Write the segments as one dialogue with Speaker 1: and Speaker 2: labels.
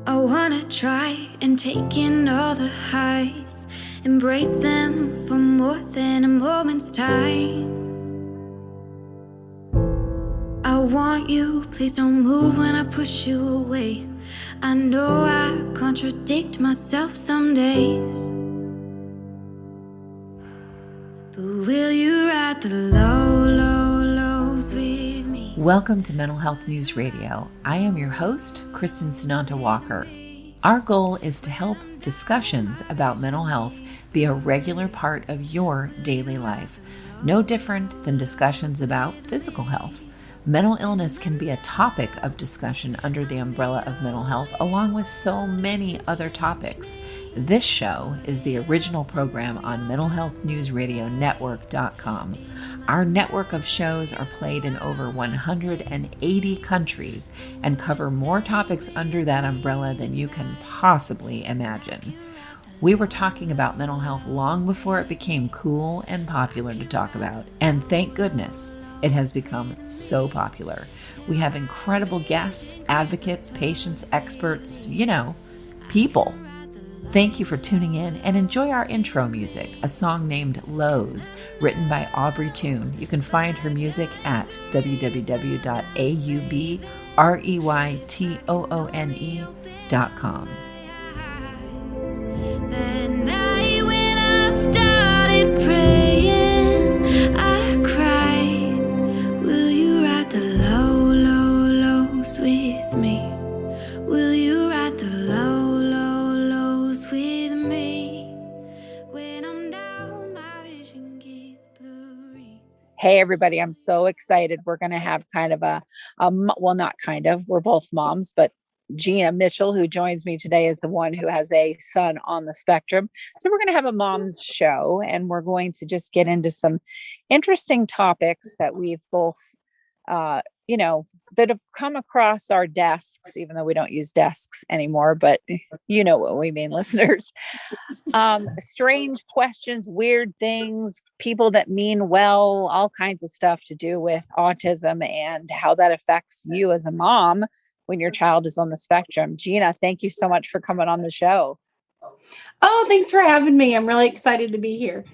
Speaker 1: I wanna try and take in all the highs, embrace them for more than a moment's time. I want you, please don't move when I push you away. I know I contradict myself some days, but will you ride the lows with me?
Speaker 2: Welcome to Mental Health News Radio. I am your host, Kristin Sunanta Walker. Our goal is to help discussions about mental health be a regular part of your daily life, no different than discussions about physical health. Mental illness can be a topic of discussion under the umbrella of mental health, along with so many other topics. This show is the original program on mentalhealthnewsradionetwork.com. Our network of shows are played in over 180 countries and cover more topics under that umbrella than you can possibly imagine. We were talking about mental health long before it became cool and popular to talk about, and thank goodness it has become so popular. We have incredible guests, advocates, patients, experts, people. Thank you for tuning in and enjoy our intro music, a song named Lows, written by Aubrey Toon. You can find her music at www.aubreytoone.com.
Speaker 1: That night when I started praying, I cried, will you ride the lows with me? Will you ride the lows with me? When I'm down, my vision gets blurry.
Speaker 3: Hey, everybody, I'm so excited. We're going to have kind of not kind of, we're both moms, but Gina Mitchell, who joins me today, is the one who has a son on the spectrum. So we're going to have a mom's show, and we're going to just get into some interesting topics that we've both, that have come across our desks, even though we don't use desks anymore, but you know what we mean, listeners. Strange questions, weird things, people that mean well, all kinds of stuff to do with autism and how that affects you as a mom when your child is on the spectrum. Gina, thank you so much for coming on the show.
Speaker 4: Oh, thanks for having me. I'm really excited to be here.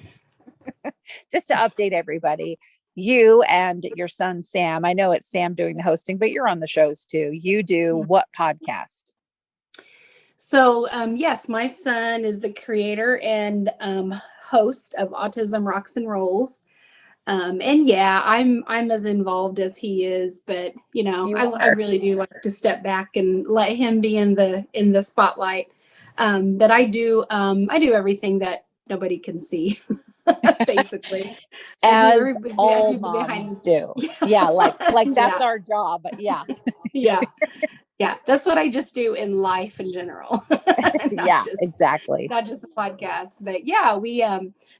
Speaker 3: Just to update everybody, you and your son, Sam, I know it's Sam doing the hosting, but you're on the shows too. You do what podcast?
Speaker 4: So, yes, my son is the creator and host of Autism Rocks and Rolls. And yeah, I'm as involved as he is, but I really do like to step back and let him be in the spotlight. But I do everything that nobody can see, basically.
Speaker 3: As all moms do. Yeah, like that's our job. Yeah.
Speaker 4: Yeah, that's what I just do in life in general.
Speaker 3: Exactly.
Speaker 4: Not just the podcast, but yeah, we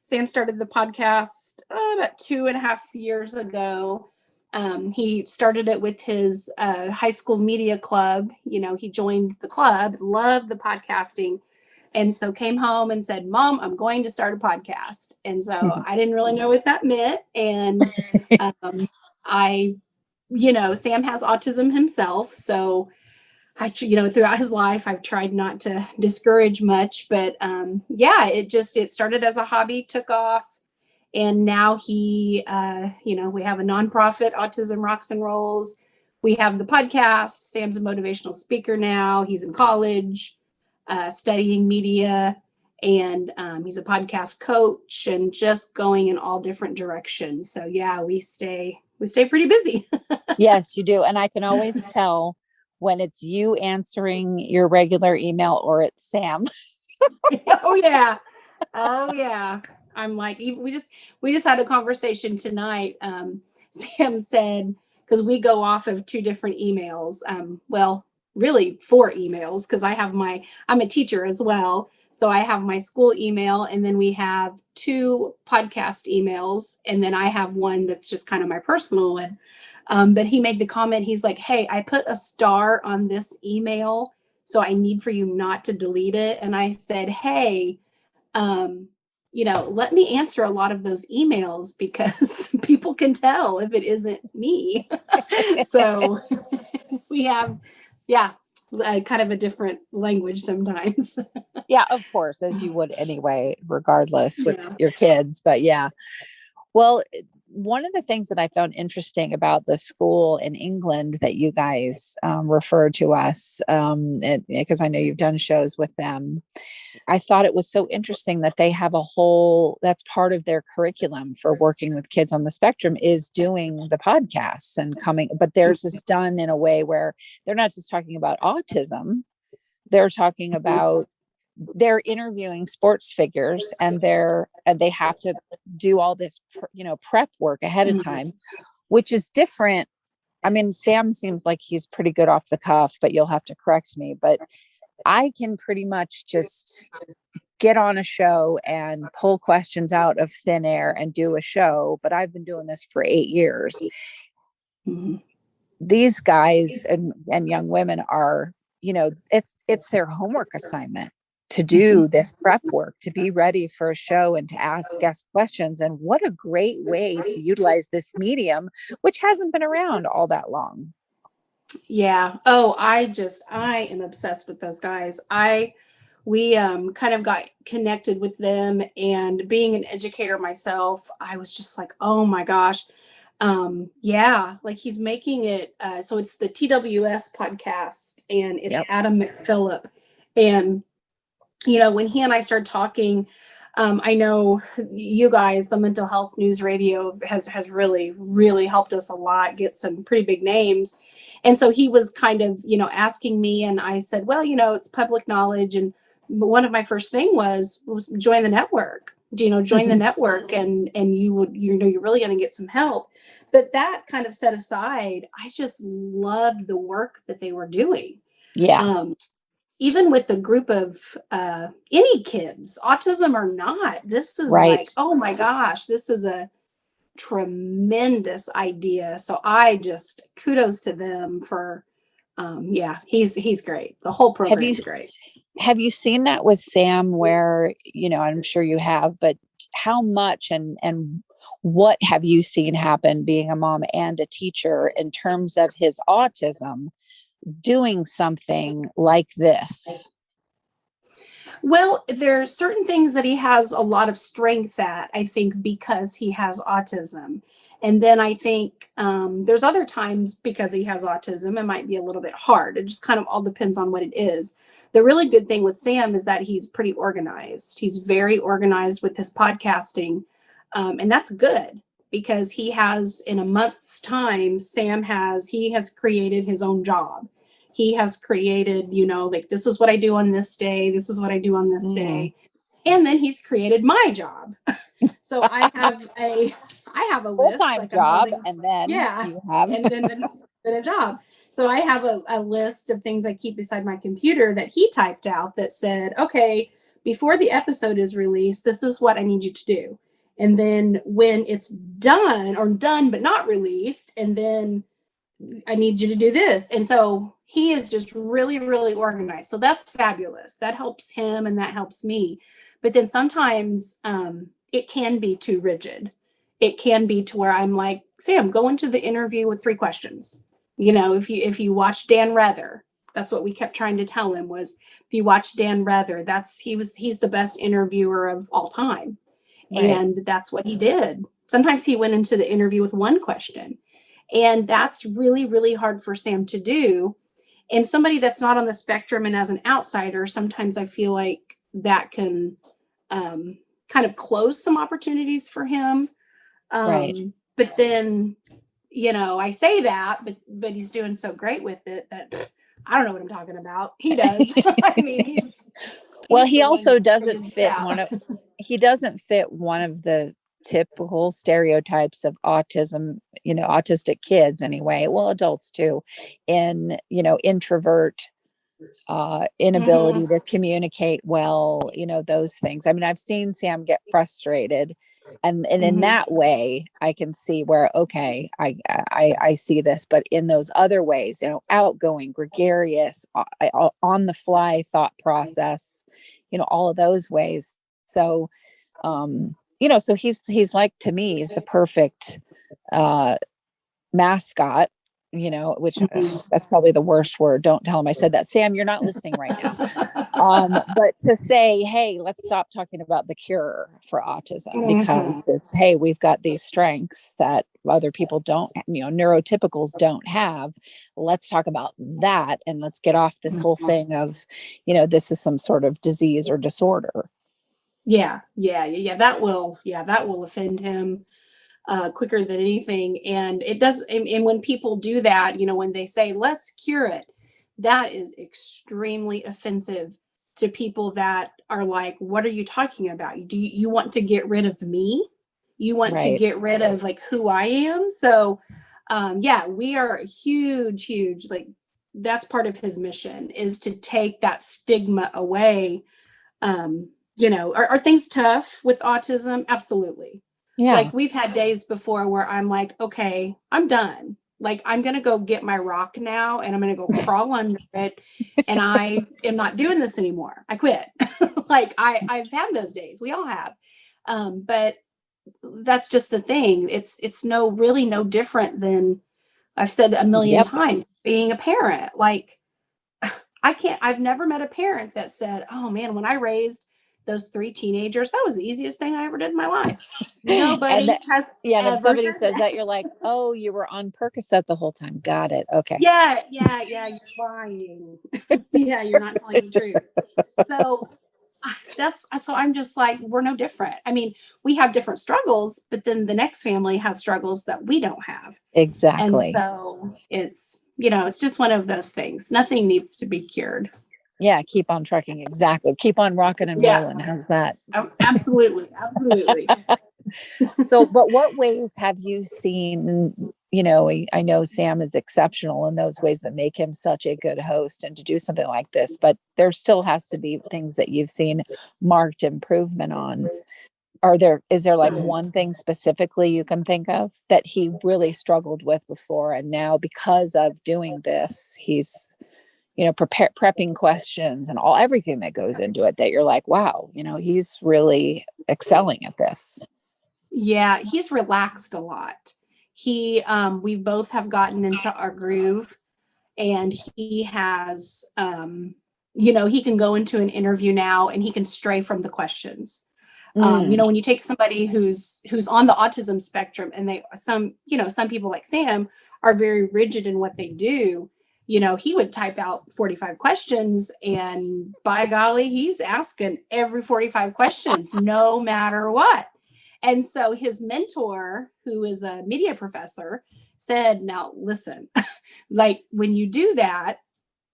Speaker 4: Sam started the podcast about 2.5 years ago. He started it with his high school media club. He joined the club, loved the podcasting, and so came home and said, "Mom, I'm going to start a podcast." And so I didn't really know what that meant, and Sam has autism himself, so throughout his life, I've tried not to discourage much, but it started as a hobby, took off. And now we have a nonprofit, Autism Rocks and Rolls. We have the podcast. Sam's a motivational speaker now. He's in college, studying media, and he's a podcast coach and just going in all different directions. So yeah, we stay pretty busy.
Speaker 3: Yes, you do. And I can always tell when it's you answering your regular email or it's Sam.
Speaker 4: Oh yeah. I'm like, we just had a conversation tonight. Sam said, because we go off of 2 different emails. Well, really 4 emails, because I'm a teacher as well. So I have my school email, and then we have 2 podcast emails, and then I have one that's just kind of my personal one. But he made the comment, he's like, "Hey, I put a star on this email, so I need for you not to delete it." And I said, "Hey, let me answer a lot of those emails because people can tell if it isn't me." So we have, kind of a different language sometimes.
Speaker 3: Yeah, of course, as you would anyway, regardless with
Speaker 4: Yeah.
Speaker 3: your kids. But yeah, well, one of the things that I found interesting about the school in England that you guys referred to us, because I know you've done shows with them, I thought it was so interesting that they have a whole, that's part of their curriculum for working with kids on the spectrum, is doing the podcasts and coming, but theirs is done in a way where they're not just talking about autism, they're talking about, they're interviewing sports figures, and they have to do all this prep work ahead of
Speaker 4: Mhm.
Speaker 3: time, which is different. I mean, Sam seems like he's pretty good off the cuff, but you'll have to correct me. But I can pretty much just get on a show and pull questions out of thin air and do a show. But I've been doing this for 8 years.
Speaker 4: Mhm.
Speaker 3: These guys and young women are, it's their homework assignment to do this prep work, to be ready for a show and to ask guest questions. And what a great way to utilize this medium, which hasn't been around all that long.
Speaker 4: Yeah. Oh, I am obsessed with those guys. We kind of got connected with them, and being an educator myself, I was just like, oh my gosh. Yeah, like he's making it so it's the TWS podcast, and it's
Speaker 3: Yep.
Speaker 4: Adam McPhillip. And when he and I started talking, I know you guys, the Mental Health News Radio has really, really helped us a lot, get some pretty big names. And so he was kind of, asking me, and I said, well, it's public knowledge. And one of my first thing was join the network, join the network, and you would, you're really going to get some help. But that kind of set aside, I just loved the work that they were doing.
Speaker 3: Yeah.
Speaker 4: Even with the group of any kids, autism or not, this is
Speaker 3: Right.
Speaker 4: like, oh my gosh, this is a tremendous idea. So I just kudos to them for, yeah, he's great. The whole program's great.
Speaker 3: Have you seen that with Sam where, I'm sure you have, but how much and what have you seen happen being a mom and a teacher in terms of his autism doing something like this?
Speaker 4: Well, there's certain things that he has a lot of strength at, I think, because he has autism. And then I think there's other times because he has autism, it might be a little bit hard. It just kind of all depends on what it is. The really good thing with Sam is that he's pretty organized. He's very organized with his podcasting. And that's good because he has, in a month's time, he has created his own job. He has created, like, this is what I do on this day. This is what I do on this day. And then he's created my job. So I have a
Speaker 3: Full-time
Speaker 4: list,
Speaker 3: job, and then
Speaker 4: yeah,
Speaker 3: you have
Speaker 4: and then a job. So I have a list of things I keep beside my computer that he typed out that said, okay, before the episode is released, this is what I need you to do. And then when it's done but not released, and then I need you to do this. And so he is just really, really organized. So that's fabulous. That helps him and that helps me. But then sometimes it can be too rigid. It can be to where I'm like, Sam, go into the interview with 3 questions. If you watch Dan Rather, that's what we kept trying to tell him was, if you watch Dan Rather, he's the best interviewer of all time. Right. And that's what he did. Sometimes he went into the interview with 1 question. And that's really, really hard for Sam to do. And somebody that's not on the spectrum and as an outsider, sometimes I feel like that can kind of close some opportunities for him.
Speaker 3: Right.
Speaker 4: But then, I say that, but he's doing so great with it that I don't know what I'm talking about. He does. I mean,
Speaker 3: he also doesn't fit he doesn't fit one of the typical stereotypes of autism, autistic kids anyway. Well, adults too, in, introvert, inability to communicate well, those things. I mean, I've seen Sam get frustrated, and in that way, I can see where, okay, I see this, but in those other ways, outgoing, gregarious, on the fly thought process, all of those ways. So, so he's like, to me, he's the perfect mascot which
Speaker 4: Mhm.
Speaker 3: that's probably the worst word. Don't tell him I said that. Sam, you're not listening right now. But to say, hey, let's stop talking about the cure for autism,
Speaker 4: Mhm.
Speaker 3: because it's, hey, we've got these strengths that other people don't, neurotypicals don't have. Let's talk about that. And let's get off this whole thing of, this is some sort of disease or disorder.
Speaker 4: Yeah, yeah, yeah, yeah. That will offend him quicker than anything. And it does. And when people do that, when they say, let's cure it, that is extremely offensive to people that are like, what are you talking about? You want to get rid of me? You want to
Speaker 3: Right.
Speaker 4: get rid of like who I am? So, yeah, we are huge, huge. Like that's part of his mission is to take that stigma away. Are things tough with autism? Absolutely.
Speaker 3: Yeah.
Speaker 4: Like we've had days before where I'm like, okay, I'm done. Like I'm gonna go get my rock now and I'm gonna go crawl under it and I am not doing this anymore. I quit. Like I've had those days. We all have. But that's just the thing. It's really no different than I've said a million
Speaker 3: Yep.
Speaker 4: times being a parent. Like I've never met a parent that said, oh man, when I raised those 3 teenagers, that was the easiest thing I ever did in my life.
Speaker 3: And
Speaker 4: Nobody
Speaker 3: that,
Speaker 4: has
Speaker 3: yeah, and if
Speaker 4: ever
Speaker 3: somebody
Speaker 4: said
Speaker 3: says
Speaker 4: that.
Speaker 3: that, you're like, oh, you were on Percocet the whole time. Got it. Okay.
Speaker 4: Yeah, yeah, yeah, you're lying. Yeah, you're not telling the truth. So so I'm just like, we're no different. I mean, we have different struggles, but then the next family has struggles that we don't have. And
Speaker 3: Exactly.
Speaker 4: so it's just one of those things. Nothing needs to be cured.
Speaker 3: Yeah. Keep on trucking. Exactly. Keep on rocking and
Speaker 4: Yeah,
Speaker 3: rolling. How's that?
Speaker 4: absolutely. Absolutely.
Speaker 3: So, but what ways have you seen? I know Sam is exceptional in those ways that make him such a good host and to do something like this, but there still has to be things that you've seen marked improvement on. Is there like one thing specifically you can think of that he really struggled with before? And now, because of doing this, he's, prepping questions and everything that goes into it, that you're like, wow, he's really excelling at this.
Speaker 4: Yeah, he's relaxed a lot. We both have gotten into our groove and he has, he can go into an interview now and he can stray from the questions.
Speaker 3: Mm,
Speaker 4: When you take somebody who's on the autism spectrum and some people like Sam are very rigid in what they do, he would type out 45 questions and by golly, he's asking every 45 questions, no matter what. And so his mentor, who is a media professor, said, now listen, like when you do that,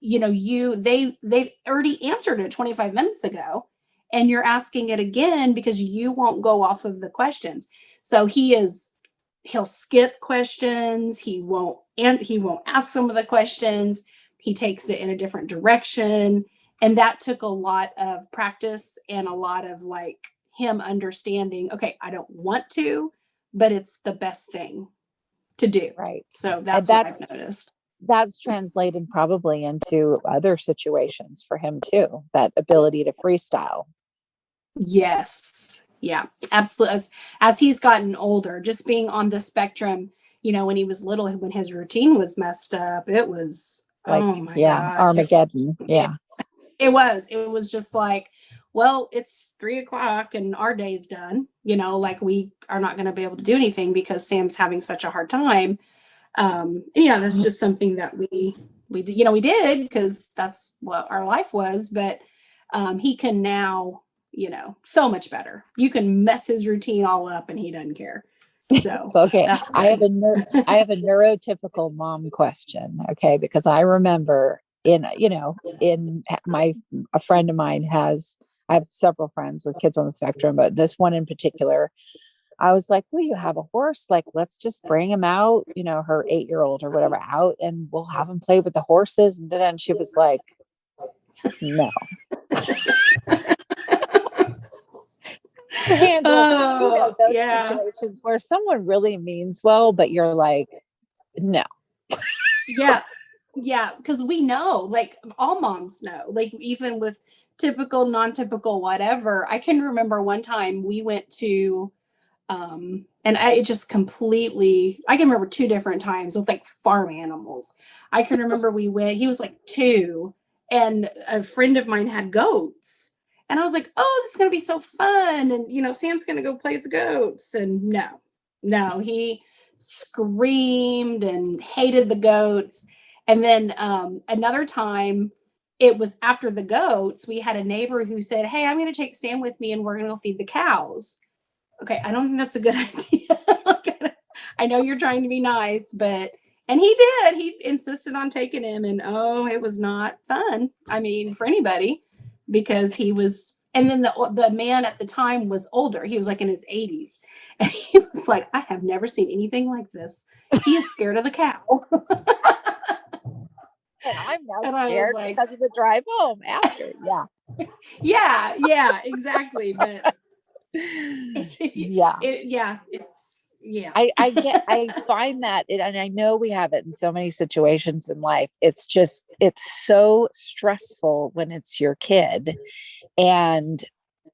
Speaker 4: they've already answered it 25 minutes ago and you're asking it again because you won't go off of the questions. So he'll skip questions, he won't ask some of the questions, he takes it in a different direction. And that took a lot of practice and a lot of like him understanding, okay, I don't want to, but it's the best thing to do.
Speaker 3: right.
Speaker 4: So
Speaker 3: And
Speaker 4: that's what I've noticed.
Speaker 3: that's translated probably into other situations for him too, that ability to freestyle.
Speaker 4: Yes. Yeah, absolutely. As he's gotten older, just being on the spectrum, when he was little, when his routine was messed up, it was,
Speaker 3: Like,
Speaker 4: oh my
Speaker 3: yeah,
Speaker 4: God.
Speaker 3: Armageddon. Yeah.
Speaker 4: It was just like, well, it's 3 o'clock and our day's done. Like we are not going to be able to do anything because Sam's having such a hard time. That's just something that we did because that's what our life was. But he can now, so much better. You can mess his routine all up and he doesn't care. So
Speaker 3: Okay.
Speaker 4: that's
Speaker 3: I have
Speaker 4: good.
Speaker 3: I have a neurotypical mom question. Okay. Because I remember a friend of mine I have several friends with kids on the spectrum, but this one in particular, I was like, will you have a horse? Like, let's just bring him out, her 8-year-old or whatever out, and we'll have him play with the horses. And then she was like, no. To handle,
Speaker 4: Oh
Speaker 3: those
Speaker 4: yeah.
Speaker 3: situations where someone really means well, but you're like, no.
Speaker 4: Yeah. Yeah. Because we know, like all moms know, like even with typical, non typical, whatever. I can remember one time we went to And it just completely, I can remember 2 different times with like farm animals. I can remember he was like 2, and a friend of mine had goats. And I was like, oh, this is going to be so fun. And, Sam's going to go play with the goats. And no, he screamed and hated the goats. And then another time, it was after the goats, we had a neighbor who said, hey, I'm going to take Sam with me and we're going to go feed the cows. Okay, I don't think that's a good idea. I know you're trying to be nice, and he did. He insisted on taking him, and it was not fun. I mean, for anybody, because he was, and then the man at the time was older. He was like in his 80s, and he was like, I have never seen anything like this. He is scared of the cow.
Speaker 3: And I'm now scared because of the drive home after.
Speaker 4: Yeah, exactly. But
Speaker 3: I find that, and I know we have it in so many situations in life. It's so stressful when it's your kid. And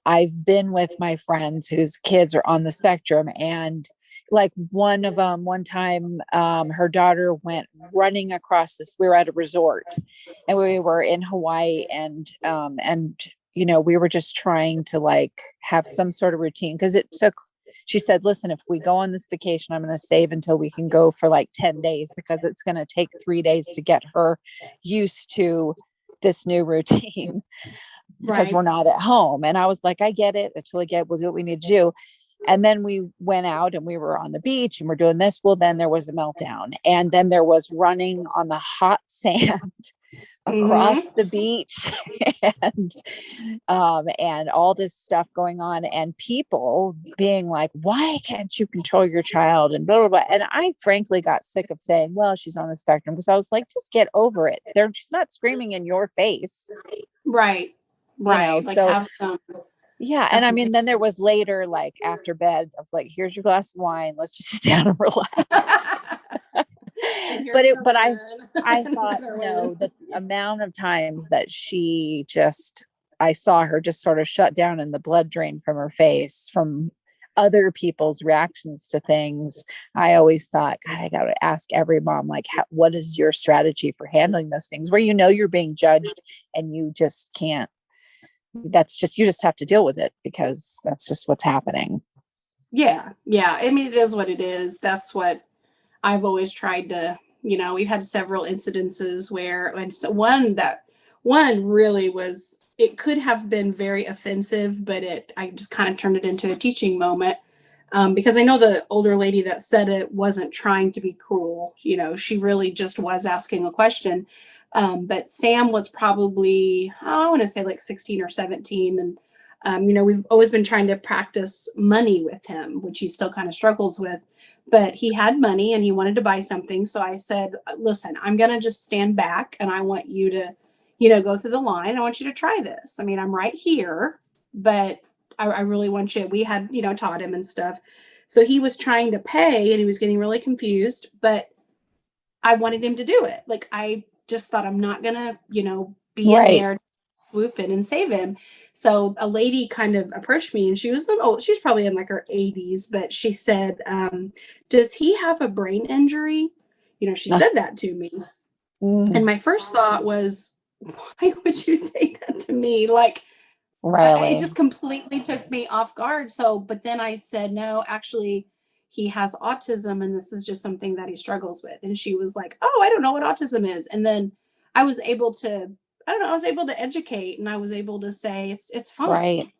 Speaker 3: I've been with my friends whose kids are on the spectrum, and like one of them, one time, her daughter went running across this. We were at a resort and we were in Hawaii, and we were just trying to like have some sort of routine, because she said, listen, if we go on this vacation, I'm going to save until we can go for like 10 days, because it's going to take 3 days to get her used to this new routine because we're not at home. And I was like, I get it. We'll do what we need to do. And then we went out and we were on the beach and we're doing this. Well, then there was a meltdown, and then there was running on the hot sand across the beach and all this stuff going on, and people being like, why can't you control your child, and blah, blah, blah. And I frankly got sick of saying, well, she's on the spectrum, because I was like, just get over it. She's not screaming in your face.
Speaker 4: Right. Like,
Speaker 3: so
Speaker 4: have some.
Speaker 3: Yeah. And I mean, then there was later, like after bed, I was like, here's your glass of wine. Let's just sit down and relax. but I thought, the amount of times that I saw her just sort of shut down and the blood drain from her face from other people's reactions to things. I always thought, God, I got to ask every mom, like, what is your strategy for handling those things where you're being judged and you just can't? You just have to deal with it, because that's just what's happening.
Speaker 4: Yeah. I mean, it is what it is. That's what I've always tried to, we've had several incidences where, and so one really was, it could have been very offensive, but I just kind of turned it into a teaching moment. Because I know the older lady that said it wasn't trying to be cruel. She really just was asking a question. But Sam was probably, I want to say like 16 or 17. And, we've always been trying to practice money with him, which he still kind of struggles with. But he had money and he wanted to buy something. So I said, listen, I'm going to just stand back and I want you to, go through the line. I want you to try this. I mean, I'm right here, but I really want you. We had, taught him and stuff. So he was trying to pay and he was getting really confused, but I wanted him to do it. Like, I just thought, I'm not going to, be in there, swoop in and save him. So a lady kind of approached me, and she was probably in like her 80s, but she said, does he have a brain injury? She said that to me. And my first thought was, why would you say that to me? Like,
Speaker 3: really?
Speaker 4: It just completely took me off guard. So, but then I said, no, actually, he has autism, and this is just something that he struggles with. And she was like, oh, I don't know what autism is. And then I was able to, I was able to educate, and I was able to say, it's fine.
Speaker 3: Right.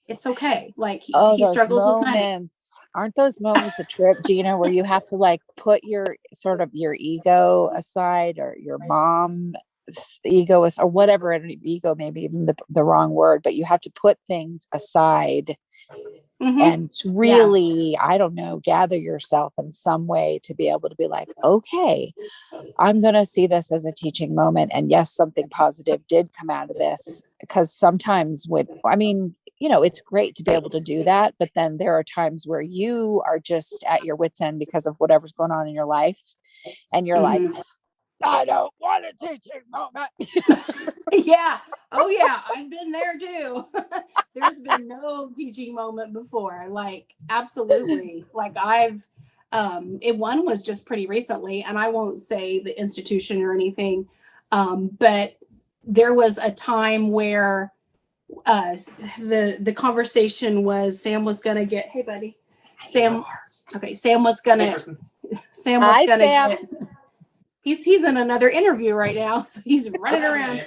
Speaker 4: It's okay. Like, he struggles with money.
Speaker 3: Aren't those moments a trip, Gina, where you have to like put your ego aside, or your mom's ego, or whatever, ego, maybe even the wrong word, but you have to put things aside and really, I don't know, gather yourself in some way to be able to be like, okay, I'm going to see this as a teaching moment. And yes, something positive did come out of this, because sometimes it's great to be able to do that. But then there are times where you are just at your wit's end because of whatever's going on in your life. And you're like, I don't want a teaching moment.
Speaker 4: Yeah. Oh yeah, I've been there too. There's been no teaching moment before. Like absolutely. Like one was just pretty recently, and I won't say the institution or anything. But there was a time where the conversation was Sam was gonna get, hey buddy. Sam was gonna
Speaker 3: Hi, Sam.
Speaker 4: get, he's in another interview right now, so he's running around.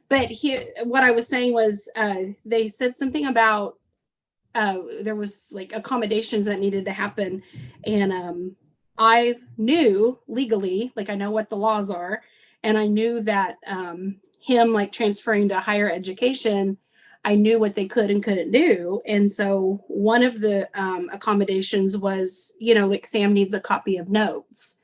Speaker 4: But what I was saying was they said something about there was like accommodations that needed to happen, and I knew legally, like I know what the laws are, and I knew that him like transferring to higher education, I knew what they could and couldn't do. And so one of the accommodations was, like Sam needs a copy of notes.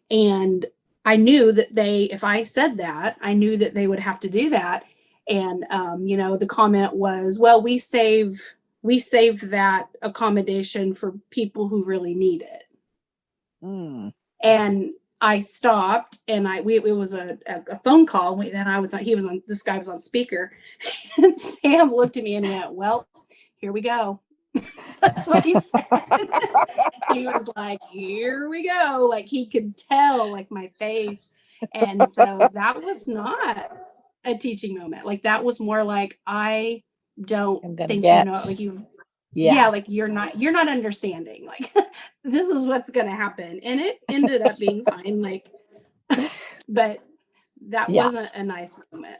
Speaker 4: And I knew that if I said that, I knew that they would have to do that. And, the comment was, well, we save that accommodation for people who really need it.
Speaker 3: Mm.
Speaker 4: And I stopped, and it was a phone call, and this guy was on speaker, and Sam looked at me and went, well, here we go. That's what he said. He was like, here we go. Like he could tell like my face. And so that was not a teaching moment. Like that was more like, I don't think like you've, like you're not understanding. Like this is what's going to happen. And it ended up being fine. Like, but that wasn't a nice moment.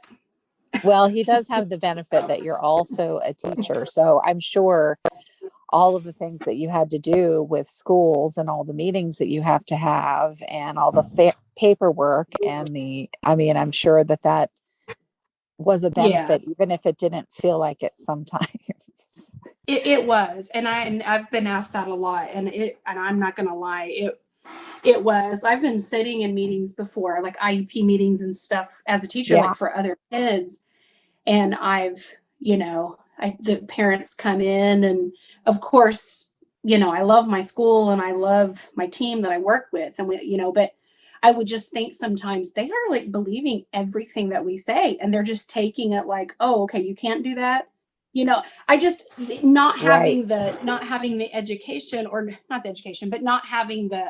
Speaker 3: Well, he does have the benefit that you're also a teacher. So I'm sure all of the things that you had to do with schools and all the meetings that you have to have and all the paperwork and I'm sure that was a benefit, even if it didn't feel like it sometimes.
Speaker 4: It was. And I've been asked that a lot, and I'm not going to lie. It was. I've been sitting in meetings before, like IEP meetings and stuff as a teacher, like for other kids. And the parents come in, and of course, I love my school and I love my team that I work with, and but I would just think sometimes they are like believing everything that we say, and they're just taking it like, oh, okay, you can't do that. I just not having the education, or not the education, but not having the,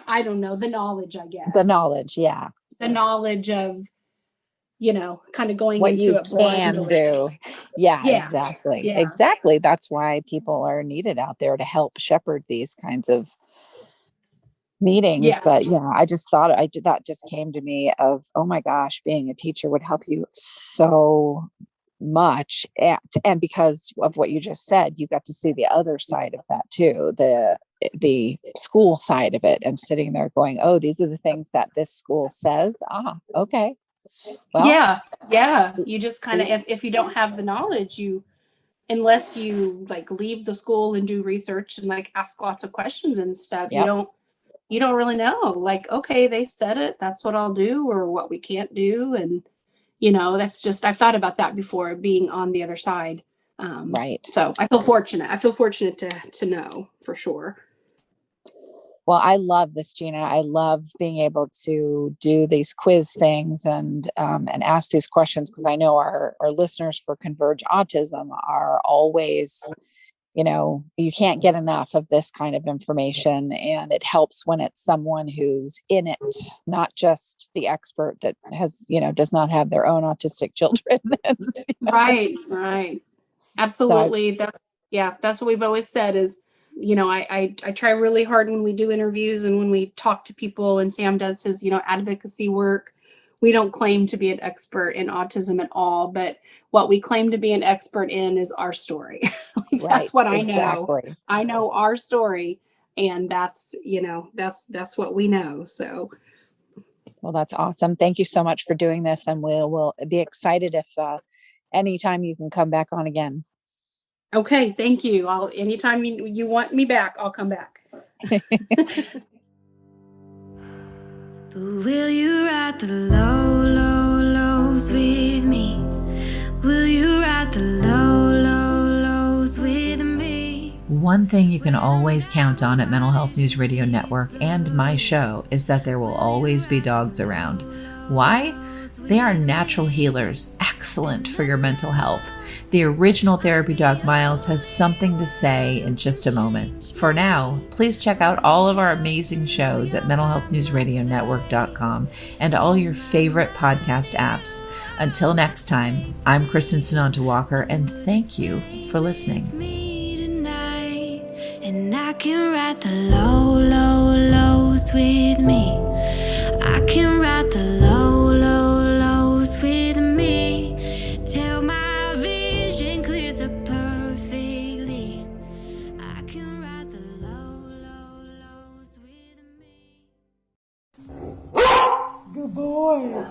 Speaker 4: I don't know, the knowledge, I guess.
Speaker 3: The knowledge. Yeah.
Speaker 4: The knowledge of, kind of going
Speaker 3: what
Speaker 4: into
Speaker 3: you
Speaker 4: it
Speaker 3: can do. Yeah, exactly.
Speaker 4: Yeah.
Speaker 3: Exactly. That's why people are needed out there to help shepherd these kinds of meetings.
Speaker 4: Yeah.
Speaker 3: But I just thought that just came to me of, oh my gosh, being a teacher would help you so much. And because of what you just said, you got to see the other side of that too, the school side of it, and sitting there going, oh, these are the things that this school says. Okay. Well,
Speaker 4: yeah. You just kind of, if you don't have the knowledge, unless you like leave the school and do research and like ask lots of questions and stuff, you don't really know. Like, okay, they said it, that's what I'll do, or what we can't do. And that's just, I've thought about that before, being on the other side.
Speaker 3: Right.
Speaker 4: So I feel fortunate to know for sure.
Speaker 3: Well, I love this, Gina. I love being able to do these quiz things and ask these questions, because I know our listeners for Converge Autism are always, you can't get enough of this kind of information, and it helps when it's someone who's in it, not just the expert that has, does not have their own autistic children.
Speaker 4: Right. Absolutely. So that's what we've always said is, I try really hard when we do interviews and when we talk to people, and Sam does his, advocacy work. We don't claim to be an expert in autism at all, but what we claim to be an expert in is our story. That's what I know. I know our story, and that's what we know. So.
Speaker 3: Well, that's awesome. Thank you so much for doing this. And we'll be excited if anytime you can come back on again.
Speaker 4: Okay, thank you. Anytime you want me back, I'll come back.
Speaker 1: But will you ride the low, low, lows with me? Will you ride the low, low, lows with me?
Speaker 2: One thing you can always count on at Mental Health News Radio Network and my show is that there will always be dogs around. Why? They are natural healers, excellent for your mental health. The original therapy dog Miles has something to say in just a moment. For now, please check out all of our amazing shows at mentalhealthnewsradionetwork.com and all your favorite podcast apps. Until next time, I'm Kristin Sonanta Walker, and thank you for listening.
Speaker 1: Me tonight, and I can write the low, low, lows with me. I can write the low, low, lows with me till my vision clears up perfectly. I can write the low, low, lows with me.
Speaker 5: Good boy.